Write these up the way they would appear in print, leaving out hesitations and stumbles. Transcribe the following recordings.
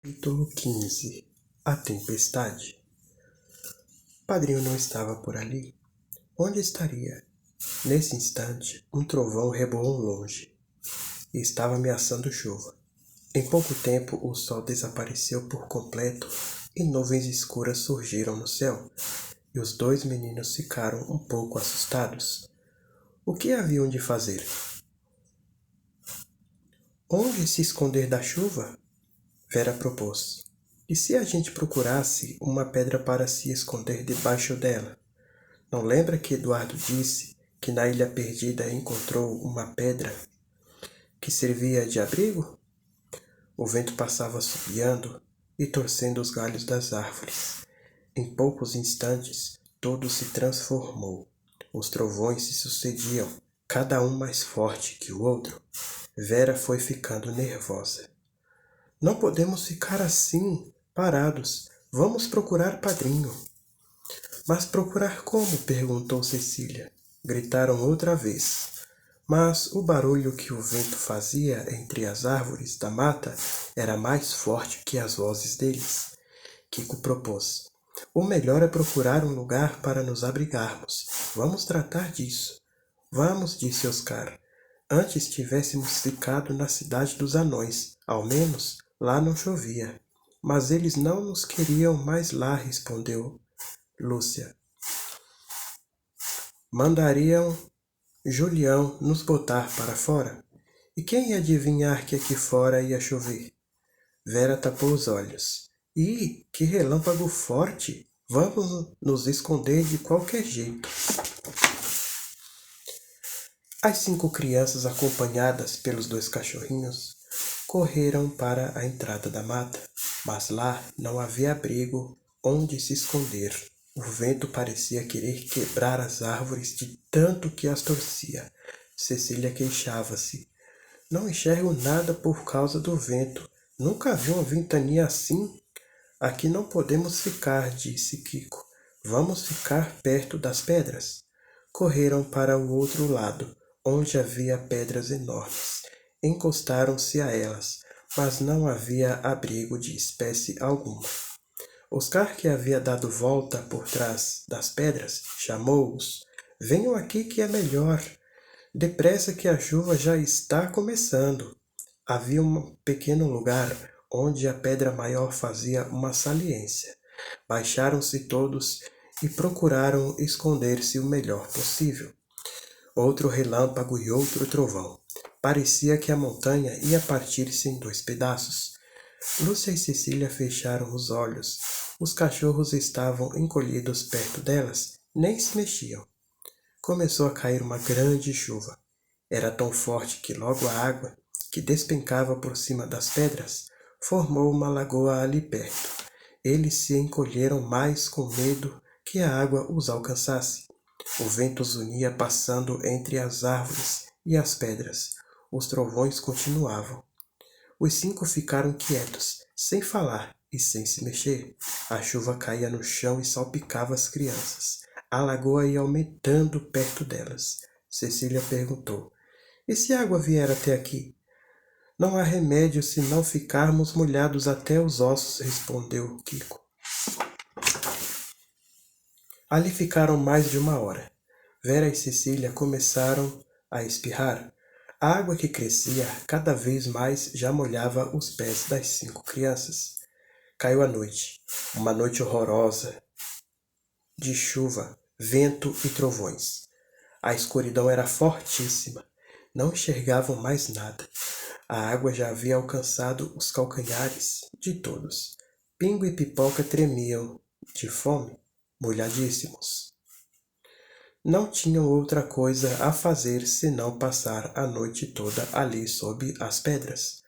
Capítulo 15. A Tempestade. Padrinho não estava por ali. Onde estaria? Nesse instante, um trovão reboou longe e estava ameaçando chuva. Em pouco tempo, o sol desapareceu por completo e nuvens escuras surgiram no céu, e os dois meninos ficaram um pouco assustados. O que haviam de fazer? Onde se esconder da chuva? Vera propôs. E se a gente procurasse uma pedra para se esconder debaixo dela? Não lembra que Eduardo disse que na Ilha Perdida encontrou uma pedra que servia de abrigo? O vento passava assobiando e torcendo os galhos das árvores. Em poucos instantes, tudo se transformou. Os trovões se sucediam, cada um mais forte que o outro. Vera foi ficando nervosa. Não podemos ficar assim, parados. Vamos procurar Padrinho. Mas procurar como? Perguntou Cecília. Gritaram outra vez. Mas o barulho que o vento fazia entre as árvores da mata era mais forte que as vozes deles. Kiko propôs. O melhor é procurar um lugar para nos abrigarmos. Vamos tratar disso. Vamos, disse Oscar. Antes tivéssemos ficado na cidade dos anões. Ao menos lá não chovia. Mas eles não nos queriam mais lá, respondeu Lúcia. Mandariam Julião nos botar para fora? E quem ia adivinhar que aqui fora ia chover? Vera tapou os olhos. Ih, que relâmpago forte! Vamos nos esconder de qualquer jeito. As 5 crianças, acompanhadas pelos 2 cachorrinhos, correram para a entrada da mata, mas lá não havia abrigo onde se esconder. O vento parecia querer quebrar as árvores de tanto que as torcia. Cecília queixava-se. Não enxergo nada por causa do vento. Nunca vi uma ventania assim. Aqui não podemos ficar, disse Kiko. Vamos ficar perto das pedras. Correram para o outro lado, onde havia pedras enormes. Encostaram-se a elas, mas não havia abrigo de espécie alguma. Oscar, que havia dado volta por trás das pedras, chamou-os. Venham aqui que é melhor. Depressa que a chuva já está começando. Havia um pequeno lugar onde a pedra maior fazia uma saliência. Baixaram-se todos e procuraram esconder-se o melhor possível. Outro relâmpago e outro trovão. Parecia que a montanha ia partir-se em 2 pedaços. Lúcia e Cecília fecharam os olhos. Os cachorros estavam encolhidos perto delas, nem se mexiam. Começou a cair uma grande chuva. Era tão forte que logo a água, que despencava por cima das pedras, formou uma lagoa ali perto. Eles se encolheram mais com medo que a água os alcançasse. O vento zunia passando entre as árvores e as pedras. Os trovões continuavam. Os 5 ficaram quietos, sem falar e sem se mexer. A chuva caía no chão e salpicava as crianças. A lagoa ia aumentando perto delas. Cecília perguntou. E se a água vier até aqui? Não há remédio se não ficarmos molhados até os ossos, respondeu Kiko. Ali ficaram mais de 1 hora. Vera e Cecília começaram a espirrar. A água que crescia cada vez mais já molhava os pés das 5 crianças. Caiu a noite, uma noite horrorosa, de chuva, vento e trovões. A escuridão era fortíssima. Não enxergavam mais nada. A água já havia alcançado os calcanhares de todos. Pingo e Pipoca tremiam de fome, molhadíssimos. Não tinham outra coisa a fazer senão passar a noite toda ali sob as pedras.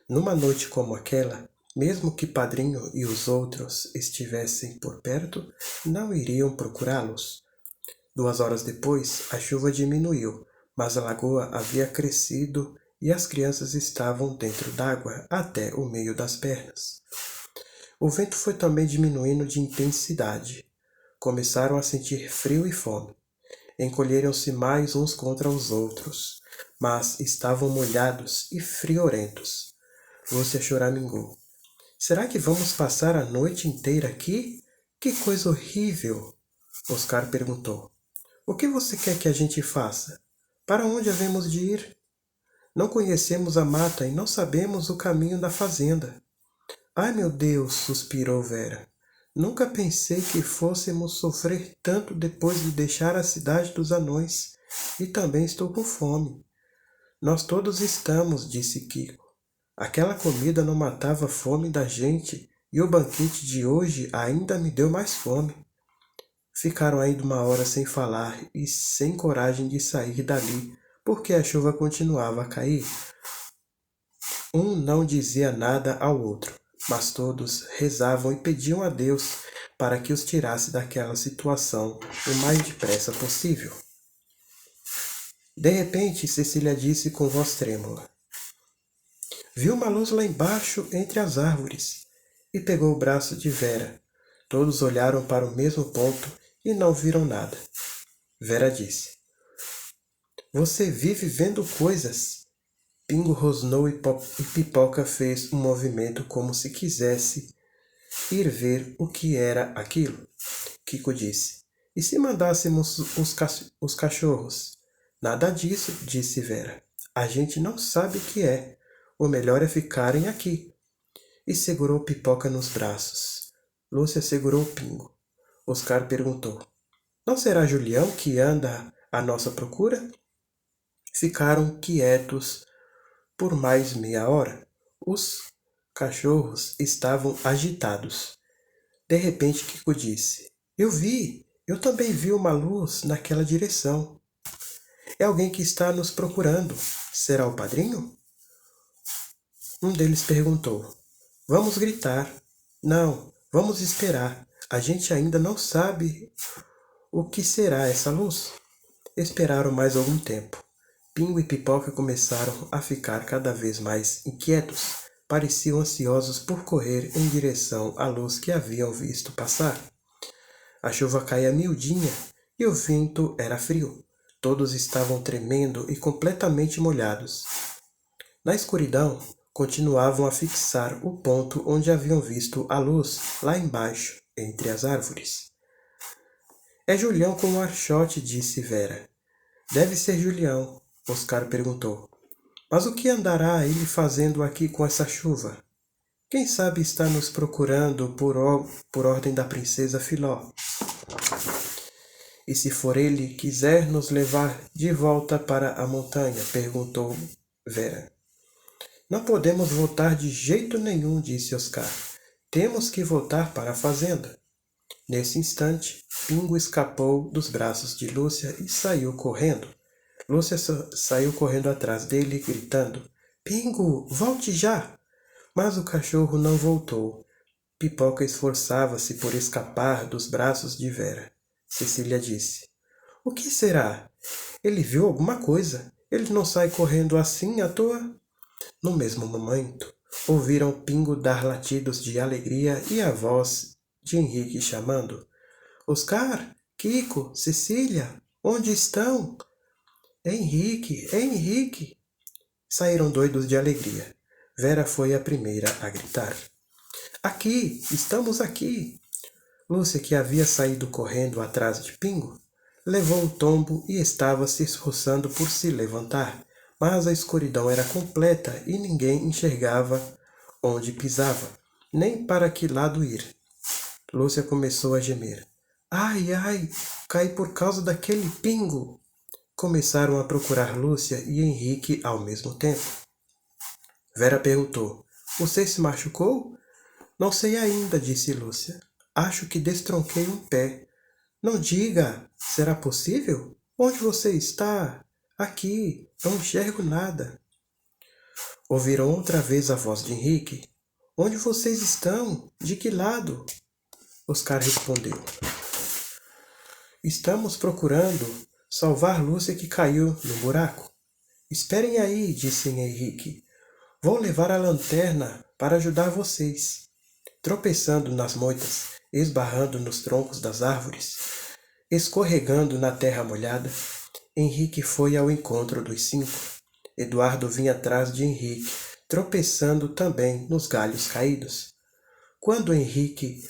Numa noite como aquela, mesmo que Padrinho e os outros estivessem por perto, não iriam procurá-los. 2 horas depois, a chuva diminuiu, mas a lagoa havia crescido e as crianças estavam dentro d'água até o meio das pernas. O vento foi também diminuindo de intensidade. Começaram a sentir frio e fome. Encolheram-se mais uns contra os outros, mas estavam molhados e friorentos. Lúcia choramingou. Será que vamos passar a noite inteira aqui? Que coisa horrível! Oscar perguntou. O que você quer que a gente faça? Para onde havemos de ir? Não conhecemos a mata e não sabemos o caminho da fazenda. Ai, meu Deus, suspirou Vera. Nunca pensei que fôssemos sofrer tanto depois de deixar a cidade dos anões. E também estou com fome. Nós todos estamos, disse Kiko. Aquela comida não matava a fome da gente e o banquete de hoje ainda me deu mais fome. Ficaram ainda uma hora sem falar e sem coragem de sair dali, porque a chuva continuava a cair. Um não dizia nada ao outro, mas todos rezavam e pediam a Deus para que os tirasse daquela situação o mais depressa possível. De repente, Cecília disse com voz trêmula. Vi uma luz lá embaixo entre as árvores e pegou o braço de Vera. Todos olharam para o mesmo ponto e não viram nada. Vera disse. Você vive vendo coisas. Pingo rosnou e Pipoca fez um movimento como se quisesse ir ver o que era aquilo. Kiko disse. E se mandássemos os cachorros? Nada disso, disse Vera. A gente não sabe o que é. O melhor é ficarem aqui. E segurou Pipoca nos braços. Lúcia segurou Pingo. Oscar perguntou. Não será Julião que anda à nossa procura? Ficaram quietos por mais meia hora. Os cachorros estavam agitados. De repente Kiko disse. Eu também vi uma luz naquela direção. É alguém que está nos procurando. Será o padrinho? Um deles perguntou. Vamos gritar. Não, vamos esperar. A gente ainda não sabe o que será essa luz. Esperaram mais algum tempo. Pingo e Pipoca começaram a ficar cada vez mais inquietos. Pareciam ansiosos por correr em direção à luz que haviam visto passar. A chuva caía miudinha e o vento era frio. Todos estavam tremendo e completamente molhados. Na escuridão, continuavam a fixar o ponto onde haviam visto a luz, lá embaixo, entre as árvores. É Julião com o Archote, disse Vera. Deve ser Julião, Oscar perguntou. Mas o que andará ele fazendo aqui com essa chuva? Quem sabe está nos procurando por ordem da princesa Filó. E se for ele, quiser nos levar de volta para a montanha? Perguntou Vera. Não podemos voltar de jeito nenhum, disse Oscar. Temos que voltar para a fazenda. Nesse instante, Pingo escapou dos braços de Lúcia e saiu correndo. Lúcia saiu correndo atrás dele, gritando, Pingo, volte já! Mas o cachorro não voltou. Pipoca esforçava-se por escapar dos braços de Vera. Cecília disse, o que será? Ele viu alguma coisa. Ele não sai correndo assim à toa? No mesmo momento, ouviram Pingo dar latidos de alegria e a voz de Henrique chamando. Oscar, Kiko, Cecília, onde estão? É Henrique! Saíram doidos de alegria. Vera foi a primeira a gritar. Aqui, estamos aqui! Lúcia, que havia saído correndo atrás de Pingo, levou o tombo e estava se esforçando por se levantar. Mas a escuridão era completa e ninguém enxergava onde pisava, nem para que lado ir. Lúcia começou a gemer. Ai, caí por causa daquele Pingo! Começaram a procurar Lúcia e Henrique ao mesmo tempo. Vera perguntou, você se machucou? Não sei ainda, disse Lúcia. Acho que destronquei um pé. Não diga, será possível? Onde você está? Aqui, não enxergo nada. Ouviram outra vez a voz de Henrique. Onde vocês estão? De que lado? Oscar respondeu. Estamos procurando salvar Lúcia que caiu no buraco. Esperem aí, disse Henrique. Vou levar a lanterna para ajudar vocês. Tropeçando nas moitas, esbarrando nos troncos das árvores, escorregando na terra molhada, Henrique foi ao encontro dos 5. Eduardo vinha atrás de Henrique, tropeçando também nos galhos caídos. Quando Henrique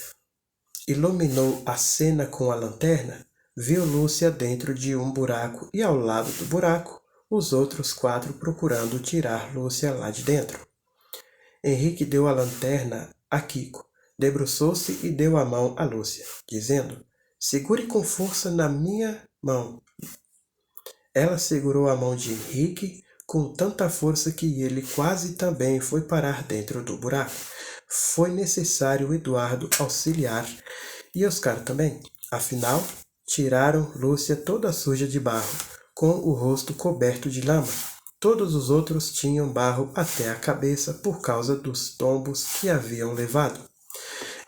iluminou a cena com a lanterna, viu Lúcia dentro de um buraco e ao lado do buraco, os outros 4 procurando tirar Lúcia lá de dentro. Henrique deu a lanterna a Kiko, debruçou-se e deu a mão a Lúcia, dizendo: "Segure com força na minha mão." Ela segurou a mão de Henrique com tanta força que ele quase também foi parar dentro do buraco. Foi necessário Eduardo auxiliar e Oscar também. Afinal, tiraram Lúcia toda suja de barro, com o rosto coberto de lama. Todos os outros tinham barro até a cabeça por causa dos tombos que haviam levado.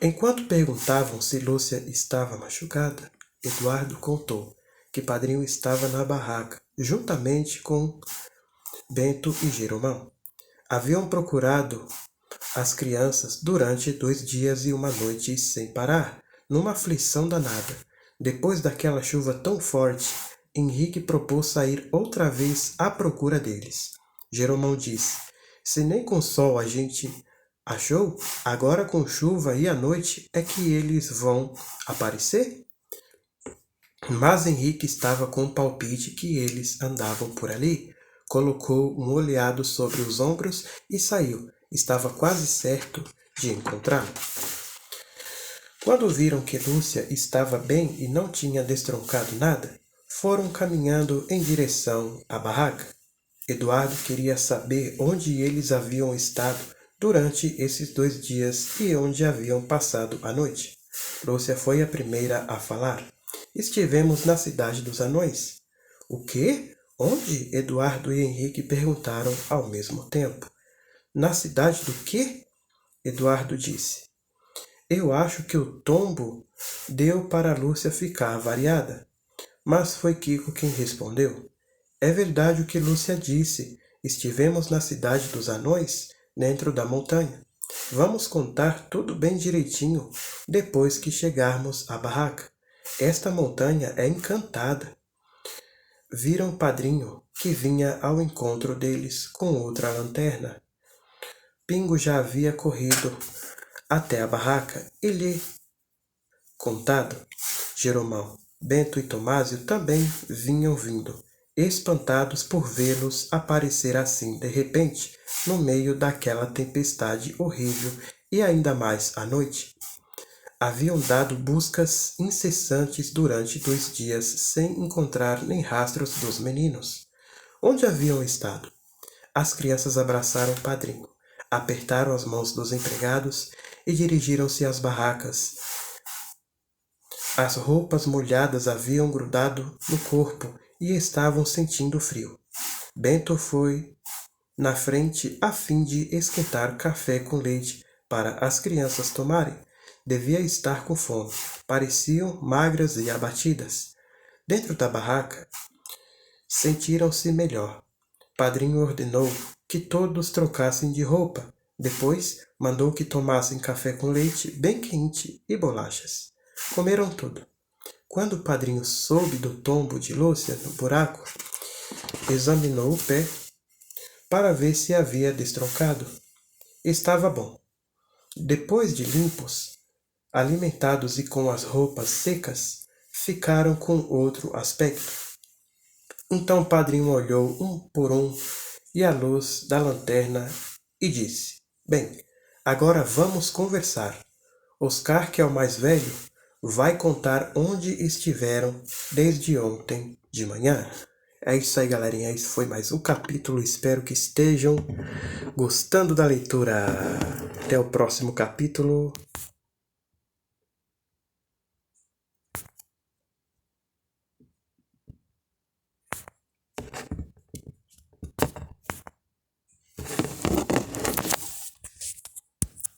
Enquanto perguntavam se Lúcia estava machucada, Eduardo contou que Padrinho estava na barraca, juntamente com Bento e Jeromão. Haviam procurado as crianças durante 2 dias e uma noite sem parar, numa aflição danada. Depois daquela chuva tão forte, Henrique propôs sair outra vez à procura deles. Jeromão disse: "Se nem com sol a gente achou, agora com chuva e à noite é que eles vão aparecer?" Mas Henrique estava com o palpite que eles andavam por ali. Colocou um olhado sobre os ombros e saiu. Estava quase certo de encontrá-lo. Quando viram que Lúcia estava bem e não tinha destroncado nada, foram caminhando em direção à barraca. Eduardo queria saber onde eles haviam estado durante esses 2 dias e onde haviam passado a noite. Lúcia foi a primeira a falar. "Estivemos na cidade dos anões." "O quê? Onde?" Eduardo e Henrique perguntaram ao mesmo tempo. "Na cidade do quê?" Eduardo disse. "Eu acho que o tombo deu para Lúcia ficar variada." Mas foi Kiko quem respondeu. "É verdade o que Lúcia disse. Estivemos na cidade dos anões, dentro da montanha. Vamos contar tudo bem direitinho depois que chegarmos à barraca. Esta montanha é encantada." Viram Padrinho, que vinha ao encontro deles com outra lanterna. Pingo já havia corrido até a barraca e lhe contado. Jeromão, Bento e Tomásio também vinham vindo, espantados por vê-los aparecer assim de repente, no meio daquela tempestade horrível e ainda mais à noite. Haviam dado buscas incessantes durante 2 dias sem encontrar nem rastros dos meninos. Onde haviam estado? As crianças abraçaram o Padrinho, apertaram as mãos dos empregados e dirigiram-se às barracas. As roupas molhadas haviam grudado no corpo e estavam sentindo frio. Bento foi na frente a fim de esquentar café com leite para as crianças tomarem. Devia estar com fome. Pareciam magras e abatidas. Dentro da barraca, sentiram-se melhor. Padrinho ordenou que todos trocassem de roupa. Depois, mandou que tomassem café com leite bem quente e bolachas. Comeram tudo. Quando o Padrinho soube do tombo de Lúcia no buraco, examinou o pé para ver se havia destroncado. Estava bom. Depois de limpos, alimentados e com as roupas secas, ficaram com outro aspecto. Então o Padrinho olhou um por um e a luz da lanterna e disse: "Bem, agora vamos conversar. Oscar, que é o mais velho, vai contar onde estiveram desde ontem de manhã." É isso aí, galerinha. Esse foi mais um capítulo. Espero que estejam gostando da leitura. Até o próximo capítulo.